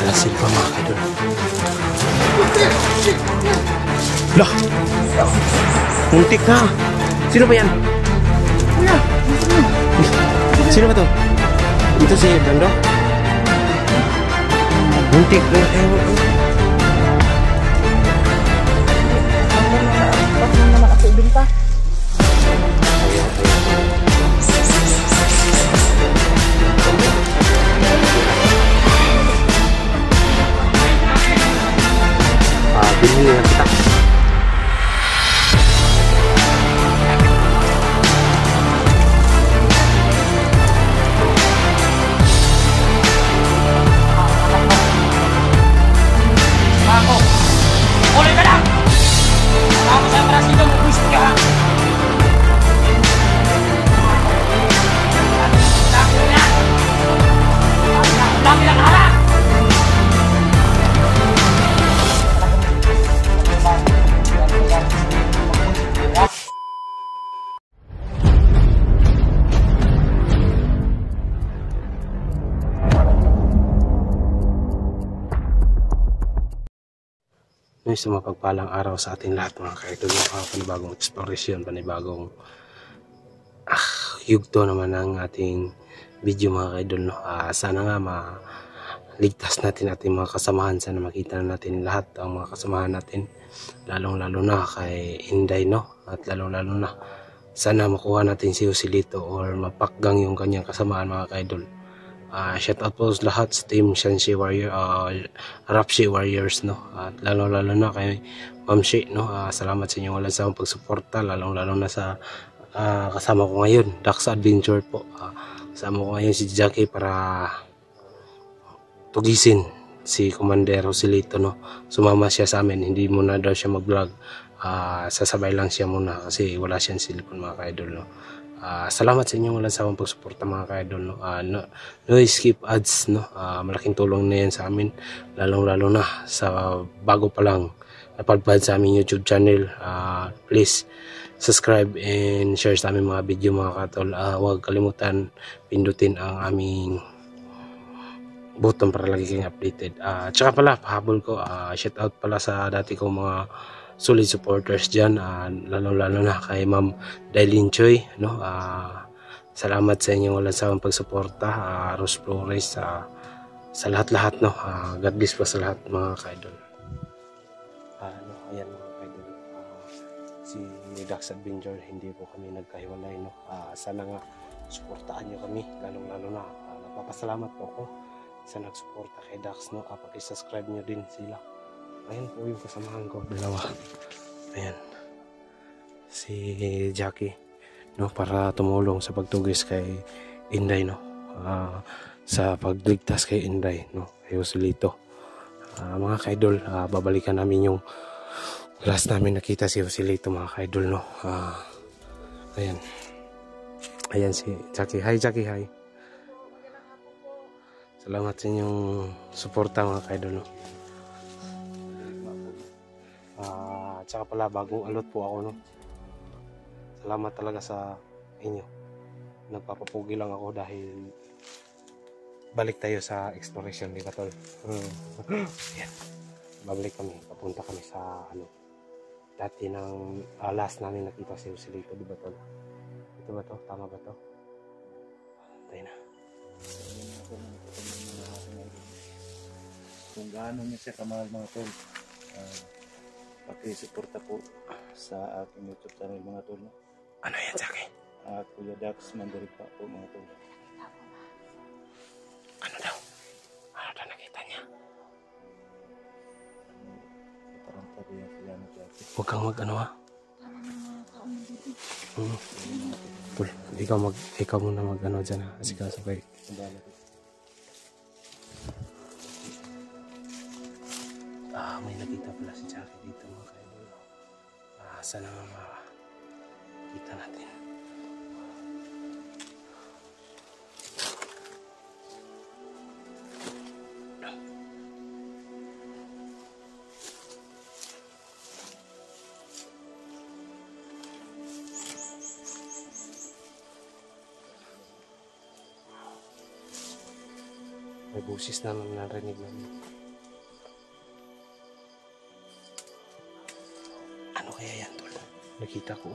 Alasil pa mga kaidol. Lah! Muntik na! Sino ba yan? Sino ba to? Ito si Brando? Muntik na kayo. Binili na kita. Ako, ulit ka lang! Ako sa oras dito, mag-wish ka! Dami lang harap! Sa mapagpalang araw sa ating lahat mga kaidol, panibagong exploration, panibagong yugto naman ang ating video mga kaidol, no? Sana nga maligtas natin ating mga kasamahan, sana makita na natin lahat ang mga kasamahan natin, lalong lalo na kay Inday, no? At lalong lalo na sana makuha natin si Joselito or mapakgang yung kanyang kasamaan mga kaidol. Shout out po sa lahat sa team Shanxi Warrior, Rapshi Warriors, no? At lalo na kay Ma'am Shi, no? Salamat sa inyong walang sawang pagsuporta, lalo na sa kasama ko ngayon, Dax Adventure po. Kasama ko ngayon si Jackie para tugisin si Commander Joselito, no? Sumama siya sa amin, hindi muna daw siya mag-vlog. Sasabay lang siya muna kasi wala siyang cellphone mga kaidol, no? Salamat sa inyong walang sawang pagsuporta mga kaidol, no? No skip ads, no? Malaking tulong na yan sa amin, lalong na sa bago pa lang napadpad sa aming YouTube channel. Please subscribe and share sa aming mga video mga katol. Huwag kalimutan pindutin ang aming button para lagi kayong updated. Tsaka pala pahabol ko, shout out pala sa dati kong mga solid supporters dyan, lalo na kay Ma'am Dailin Choi, no? Salamat sa inyong walang sawang pagsuporta, Rose Flores, sa lahat, no? God bless po sa lahat mga kaidol. Ayan mga kaidol, si Dax Adventure, hindi po kami nagkahiwalay, no? Sana nga suportaan nyo kami, lalo na nagpapasalamat po ako sa nagsuporta kay Dax, no? Paki-subscribe nyo din sila. Ayan po yung kasamahan ko, dalawa. Ayan, si Jackie, no, para tumulong sa pagtugis kay Inday, no, sa pagligtas kay Inday, no, kay Joselito. Mga kaidol, babalikan namin yung last namin nakita si Joselito mga kaidol, no. Ayan si Jackie. Hi Jackie, hi. Salamat sa inyong suporta mga kaidol, no. Tsaka pala bagong alot po ako, no. Salamat talaga sa inyo. Nagpapapugi lang ako dahil balik tayo sa exploration, di ba tol? Yan. Babalik kami, papunta kami sa dati ng last namin nakita si Joselito, di ba tol? Ito ba to? Tama ba to? Tayo na. Kung gaano niya siya kamahal mga tol, paki-suporta po sa aking YouTube channel mga tol. Ano yan sa akin? Kuya Dax Mandarig pa po mga tol. Ano daw? Ano daw nakita niya? Parang tabi yan sila na Jackie. Huwag kang mag-ano ha? Tol, ikaw muna mag-ano dyan ha? Kasi kasabay. May nakita pala si Jackie dito mga kaidol. Sana makita natin. May busis na narinig namin. Nakita ko.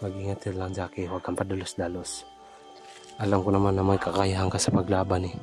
Mag-ingat ka lang, Jackie. Huwag kang padalos-dalos. Alam ko naman na may kakayahan ka sa paglaban eh.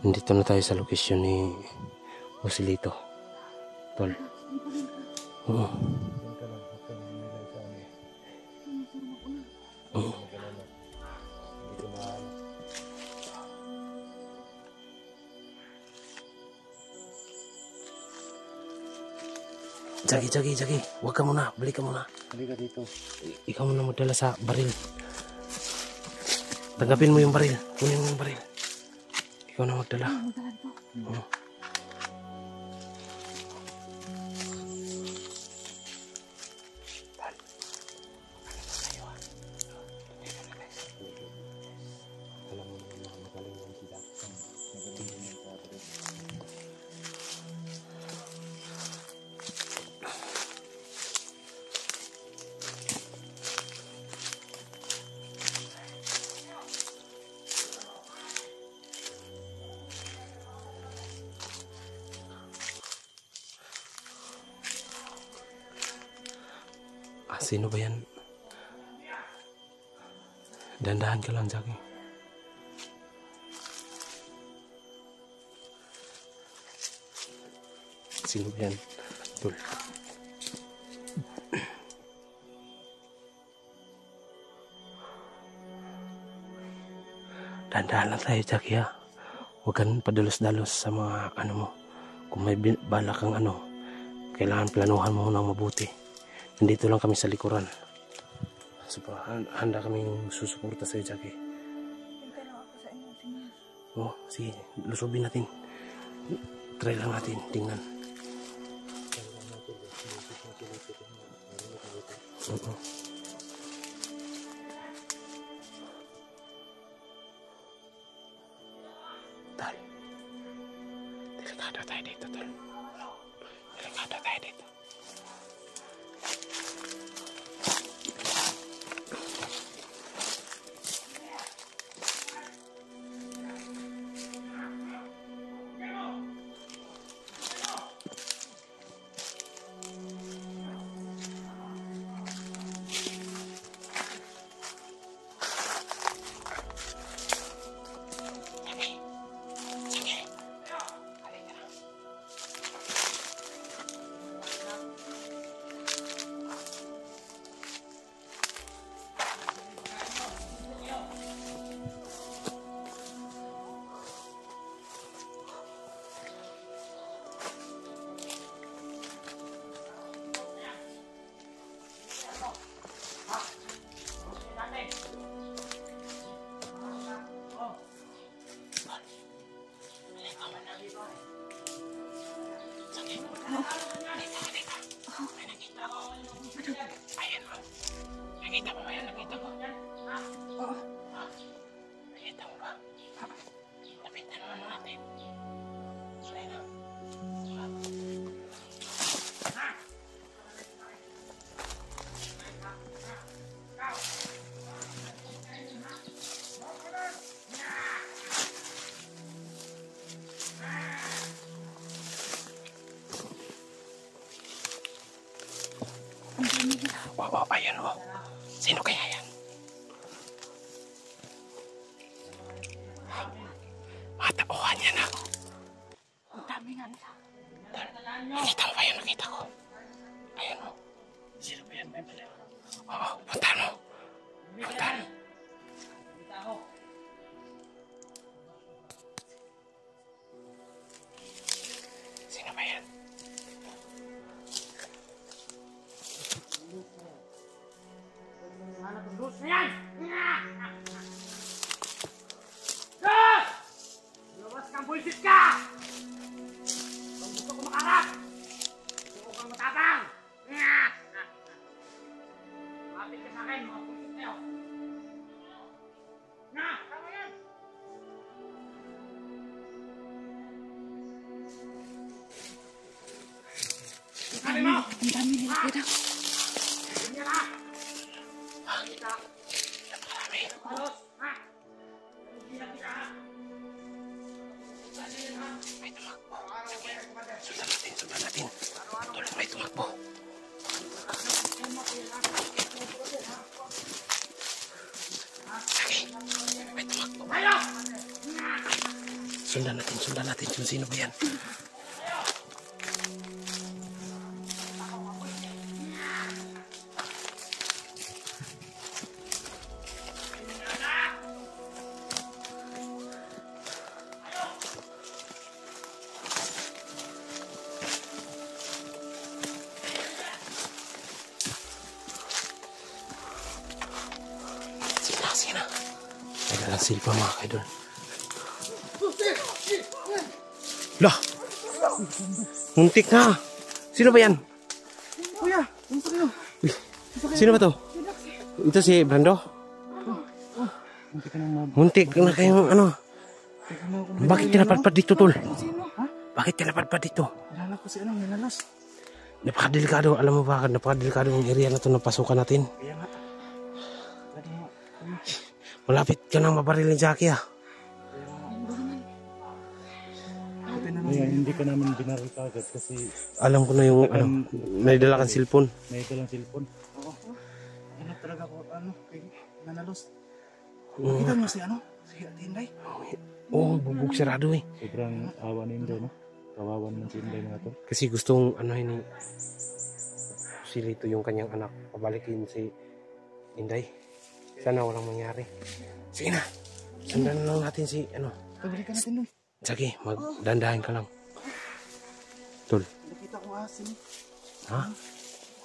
Nandito na tayo sa lokasyon ni Joselito. Tol. Oo. Doon ka lang. Huwag ka nang nilay sa amin. Oo. Magalala. Hindi ko maano. Jackie. Huwag ka muna. Balik ka muna. Halika dito. Ikaw muna magdala sa baril. Tagapin mo yung baril. Kunin mo yung baril. Ikaw na magdala. Oo. Alam mo naman na magaling yan si Jackie. Magaling din yung tatay. Sino ba yan? Dandahan ka lang, Jackie. Sino ba yan? Tol. Dandahan lang tayo, Jackie, ha? Huwag kang padalos-dalos sa mga ano mo. Kung may balak kang ano, kailangan planuhan mo nang mabuti. Nandito lang kami sa likuran. So, handa kami susuporta sa iyo, Jackie. Hintay lang ako sa inyo, sige. Oh, sige, lusubin natin. Try lang natin, tingnan. Oo. Tal. Delikado tayo dito, Tal. Delikado tayo dito. Nakita mo ba yan? Nakita ko. Oo. Nakita mo ba? Lapitan mo natin. Sorry na. Wow, ayan o. Sino kaya yan? Matauhan yan na. Ang dami nga nila. Nakita mo ba yan? Nakita ko. Ayan o. Sino ba yan? May mali. Oo, puntahan mo. Puntahan. Sino ba yan? Sana tulus na yan! Diyos! Lumabas kang bullshit ka! Kung gusto ko makarap, gusto kang matapang! Mapit ka sa akin, mga bullshit na yun! Sundan natin. Tol, may tumakbo. Okay, may tumakbo. Sundan natin kung sino ba yan. Sige na. May dalang silpa mga kaidol. Lah! Muntik na! Sino ba yan? Kuya, ano kayo? Sino ba to? Ito si Brando? Muntik na kayong ano? Bakit tinapadpad dito, tol? Bakit tinapadpad dito? Nalala ko si ano, nilalas. Napakadelikado. Alam mo ba, napakadelikado yung area na ito na pasukan natin. Kaya nga. Malapit ka nang mabaril ni Jackie ah. Kaya hindi ka namin binaril kagad kasi Alam ko na yung ano, may dala kang cellphone. may ito lang cellphone. Oo. Hanap talaga ko ano, kay Nanalos. Nakita mo si ano? Si Tinday. Oo, bubog sarado eh. Sobrang awa ni Inday, no? Kawawan ng si Inday mga to. Kasi gustong ano ini si Lito yung kanyang anak pabalikin si Inday. Sana walang mangyari. Sige na. Sundan lang natin si ano. Pabalikan natin nun. Sige, magdandahan ka lang. Tol. Nakita ko asin. Ha?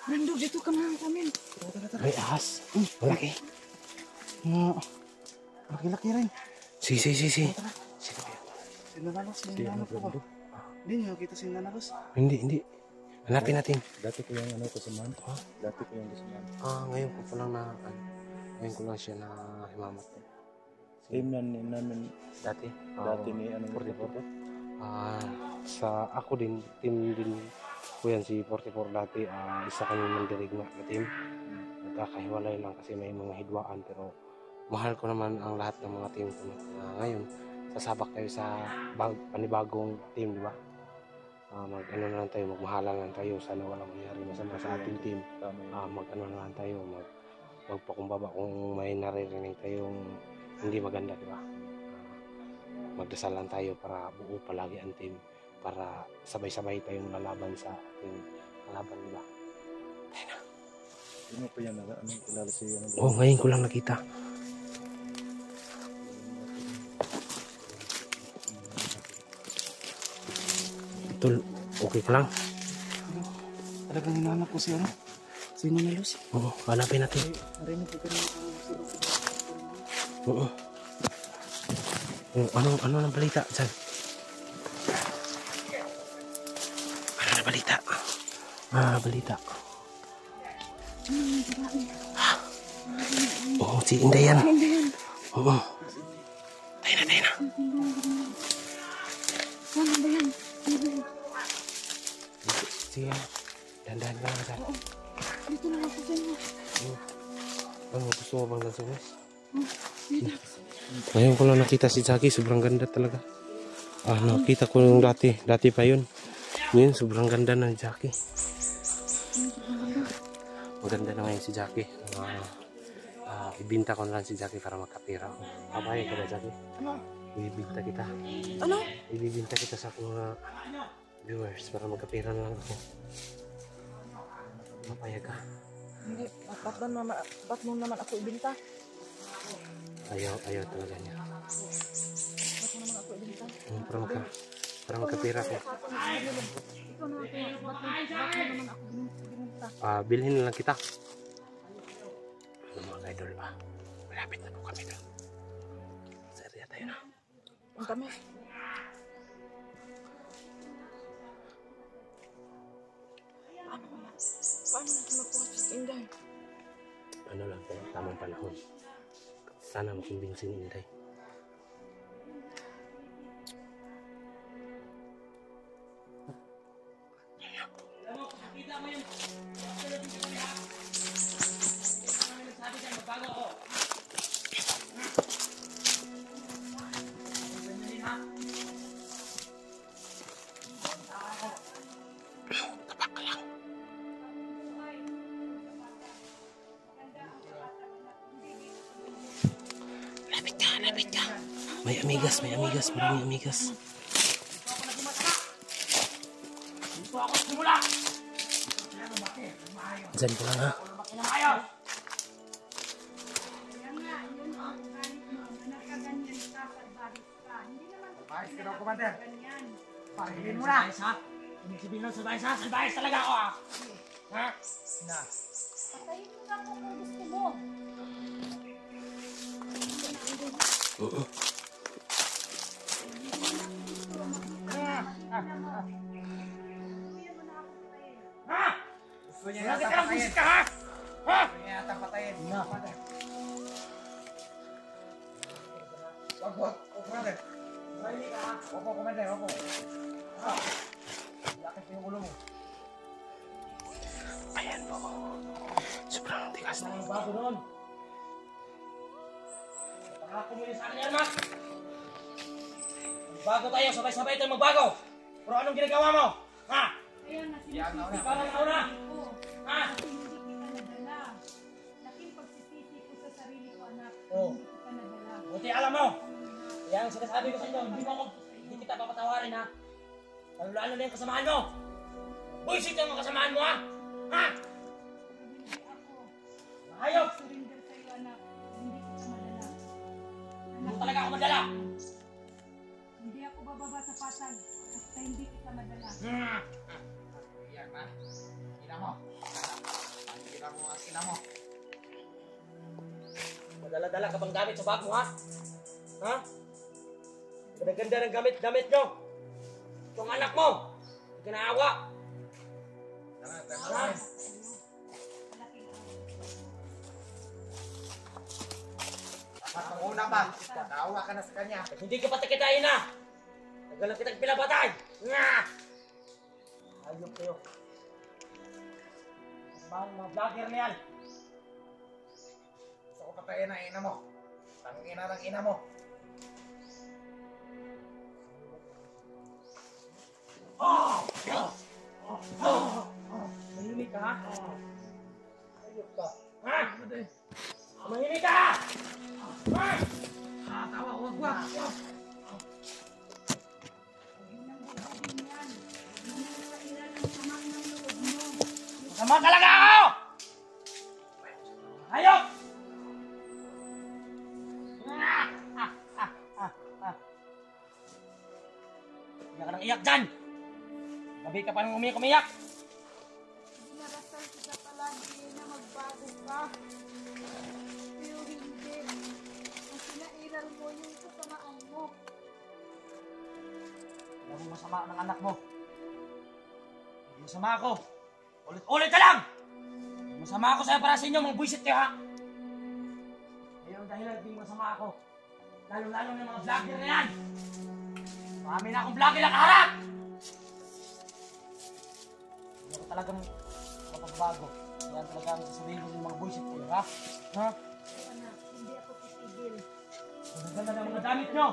Brando, dito ka na kami. May ahas. Malaki. Laki-laki rin. Si. Si Nanalos, si Nanalos ko ba? Hindi niyo nakita si Nanalos. Hindi. Hanapin natin. Dati ko yung ano kasamahan. Dati ko yung kasamahan. Ngayon ko pa lang na ngayon ko lang siya na himamat. Team namin Dati? dati ni ano 44. Sa ako din, team din ko yan si 44 dati. Isa kami mandirigma na team. Nagkakahiwalay lang kasi may mga hidwaan pero mahal ko naman ang lahat ng mga team ko. Ngayon, sasabak tayo sa panibagong team, di ba? Mag-ano na lang tayo, magmahalan lang tayo. Sana walang mangyari masama sa ating team. Mag-ano na lang tayo, magpakumbaba kung may naririnig tayong hindi maganda, di ba? Magdasal lang tayo para buo palagi ang team, para sabay-sabay tayong lalaban sa ating kalaban, di ba? Tayo na. Sino pa yan? Ano kilala si ano? Ngayon ko lang nakita. Tol, okay ka lang? Talagang hinahanap ko si ano? Si Nanalos. Oo, hanapin natin. Narinig ko kanina Oo. Ano nang balita dyan? Ano na balita? Balita. Oo, si Inday yan. Oo. Tayo na. Ano ba yan? Sige, dandahan ka lang dyan. Dito na ako sa inyo. Gusto mo bang dansugas? Ngayon ko lang nakita si Jackie, sobrang ganda talaga. Nakita ko yung dati pa yun. Ngayon, sobrang ganda na ni Jackie. Maganda na ngayon si Jackie. Ibinta ko na lang si Jackie para magkapira. Papayag ka ba, Jackie? Ano? Ibibinta kita. Ano? Ibibinta kita sa mga viewers para magkapira na lang ako. Papayag ka. Hindi. Ba't mo naman ako ibinta? Ayaw talaga niya. Ba't mo naman ako ibinta? Para magkapira ko. Ikaw na ako. Ba't mo naman ako ibinta? Bilhin na lang kita. Ano mga idol ba? Malapit na po kami doon. Serya tayo na. Ang kami. Paano natin makuha si Inday? Ano lang po, tamang panahon. Sana makumbinsi ni Inday. Sabi sa'yo, magbago ako. Lapit ka. May amigas, maraming amigas. Dito ako simula. Diyan ko lang ha. Ayos. Kaya nga, yun ang ugali mo. Na nakaganyan ka, salbaris ka. Hindi naman ko Ayos ka daw, Commander. ganyan. Pahilin mo na. Ibig sabihin ng salbayas ha? Salbayas talaga ako ha? Ha? Na. Patayin mo na ako kung gusto mo. Ha? Gusto niya Bakit yata ka lang patayin. busit ka ha? Ha? Gusto niya yata patayin. Na. Wag, Commander. Mahimik ka ha? Opo, Commander, opo. Lakit yung ulo mo. Ayan po. Sobrang tigas na. Ang bago doon. Pangako mo yun sa akin yan, Mac. Magbago tayo, sabay-sabay tayo magbago. Pero anong ginagawa mo? Ha? Kaya nga, Yan na Ikaw lang nauna. ko. Ha? Kasi hindi kita nadala. Laking pagsisisi ko sa sarili ko, anak. Oo. Hindi kita nadala. Buti alam mo. Kaya ang sinasabi ko sa inyo, hindi kita papatawarin ha. Lalo na yung kasamahan mo. Buisit yung mga kasamahan mo ha. Ha? Hindi ako. Ayok! Surrender sa'yo, anak. Hindi kita madala. Hindi talaga ako madala. Hindi ako bababa sa patag. Basta hindi kita madala. Iyak na. Ina mo. Ina mo ang ina mo. Madala-dala ka bang gamit sa bag mo ha? Ha? Ganda-ganda ng gamit-damit nyo. Itong anak mo. Hindi ka naawa. Tara, Ha? tara. Malaking Dapat ang una pa. Naawa ka na sa kanya. Hindi ka patikitain na. Nagalang kitang pinapatay. Nga! Ayok kayo. Mga vlogger na yan. Gusto ko patayin ang ina mo. Ang ina ng ina mo. Mahimik ka ha? Ayok ka. Ha? Mahimik ka! Ha? Tawa, wag. Masama talaga ako! Ayok! Iyak ka ng iyak dyan! Gabi ka pa nang umiyak! Dinarasal kita palagi na magbago ka. Pero hindi. Ang sinairal mo yung kasamaan mo. Alam mo masama ng anak mo. Hindi masama ako. Ulit-ulit ka lang! Masama ako sa'yo para sa inyo, mga buwisit kayo ha! Ayun ang dahilan, hindi masama ako. Lalo-lalo na yung mga vlogger na yan! Marami na akong vlogger na kaharap! Hindi ako talagang mapagbago. Yan talaga ang sasabihin ko ng mga buwisit kayo ha? Ha? Kaya anak, hindi ako titigil. Ang ganda ng mga damit nyo!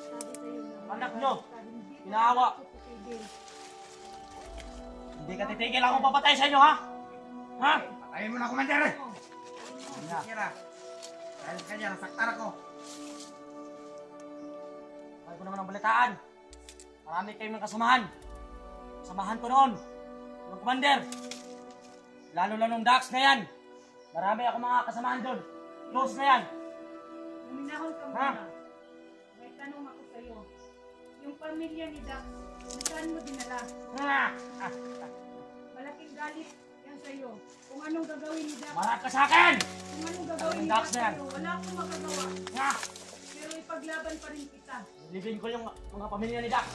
Sabi sa'yo na Anak nyo, hindi pinaawa. ako titigil. Hindi ka titigil akong papatay sa inyo ha? Ha? Patayin mo na, Commander. Sige. Sige na. Dahil kanya, nasaktan ako. Kaya ko naman ang balitaan. Marami kayong mga kasamahan. Kasamahan ko noon. Yung commander. Lalo-lalo nung Dax na yan. Marami ako mga kasamahan doon. Close na yan. Uminahon ka Ha? muna. May tanong ako sa'yo. Yung pamilya ni Dax, nasaan mo dinala? Ha? Malaking galit yan sa'yo. Kung anong gagawin ni Dax, Marami ka sa akin! kung anong gagawin ni Dax Dax na yan. sa'yo, wala akong magagawa. Ha? Pero ipaglaban pa rin kita. Libin ko yung mga pamilya ni Dax.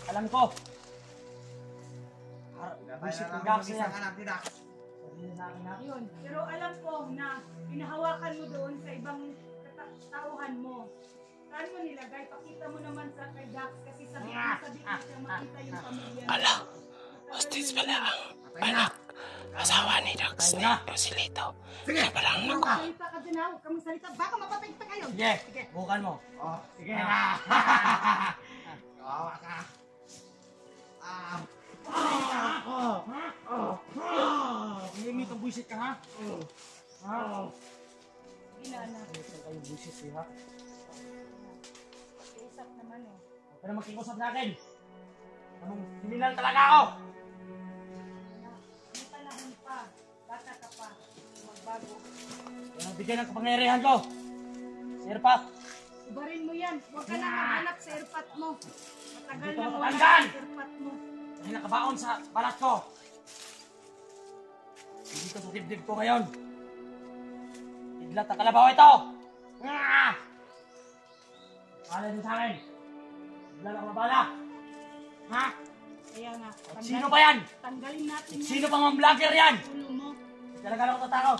Alam ko. Buisit ng Dax na yan. Isang anak ni Dax. Sabihin sa akin ha? Yun. Pero alam ko na pinahawakan mo doon sa ibang tauhan mo. Saan mo nilagay? Pakita mo naman sa kay Dax kasi sabi ko siya makita yung pamilya. Ala, hostage pala ang Patay na. asawa ni Dax ni Rosilito. Siya pa lang ako. Salita ka dyan ha, huwag kang salita. Baka mapatay kita ngayon. Sige, bukan mo. Oh, Sige. kawawa ka. Hihimik ang buisit ka, ha? Ha? Inaanak. Ito kayo buisit, eh, ha? Isap naman oh. Huwag ka na magkikusap sa akin. Anong kriminal talaga ako? May panahon pa. Bata ka pa. Magbago. Yan ang bigyan ng kapangyarihan ko. Sir Pat, Ibarin mo yan. Huwag ka na maghanap sa airpat mo. Matagal Dito na ka wala matanggal! sa airpat mo. dahil nakabaon sa balat ko. Dito sa dibdib ko ngayon. Idlat ang kalabaw ito! Kala niyo sa akin. Idlat ang mabala. Ha? Kaya nga. At sino pa yan? Tanggalin natin yan. Sino pang mga vlogger yan? Ulo mo. Talaga lang ako tatakot.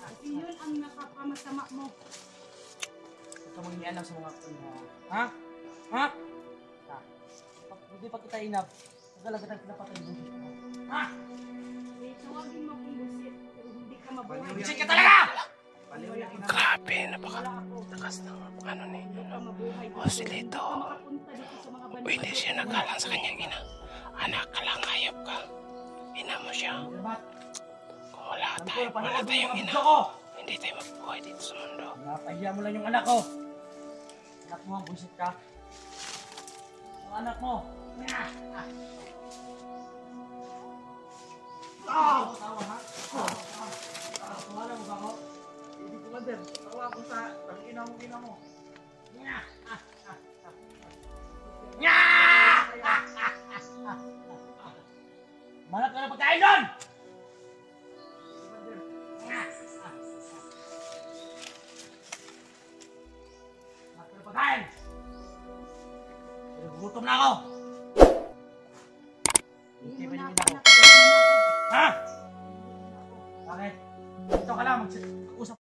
Kasi yun ang nakapamasama mo. Huwag ka mangialam sa mga ha? Ha? Ha? Pag hindi pa kita inap, talaga kitang pinapatay mo. Ha? Eh, tawagin mo kung busit. Pero hindi ka mabuhay. Buisit ka talaga! Baliw yan ina. Grabe, napakalakas ng ano ni Rosilito. Makapunta dito sa mga bansa. Hindi siya nagkalang sa kanyang ina. Anak ka lang, hayop ka. Ina mo siya. Salamat. Kung wala Alam ko, napanood mo tayong yung ina, video ko. hindi tayo mabubuhay dito sa mundo. Napahiya mo lang yung anak ko. Anak mo, buisit ka. Ang anak mo. Tawa, ha? Wala mo ba ako? Hindi ko man din. Tawa ako sa tangina mo. Manap ka na pagkain doon! Manap ka na pagkain! Pero gutom na ako! Okay ba yung ina ko? Ha? Bakit? Dito ka lang,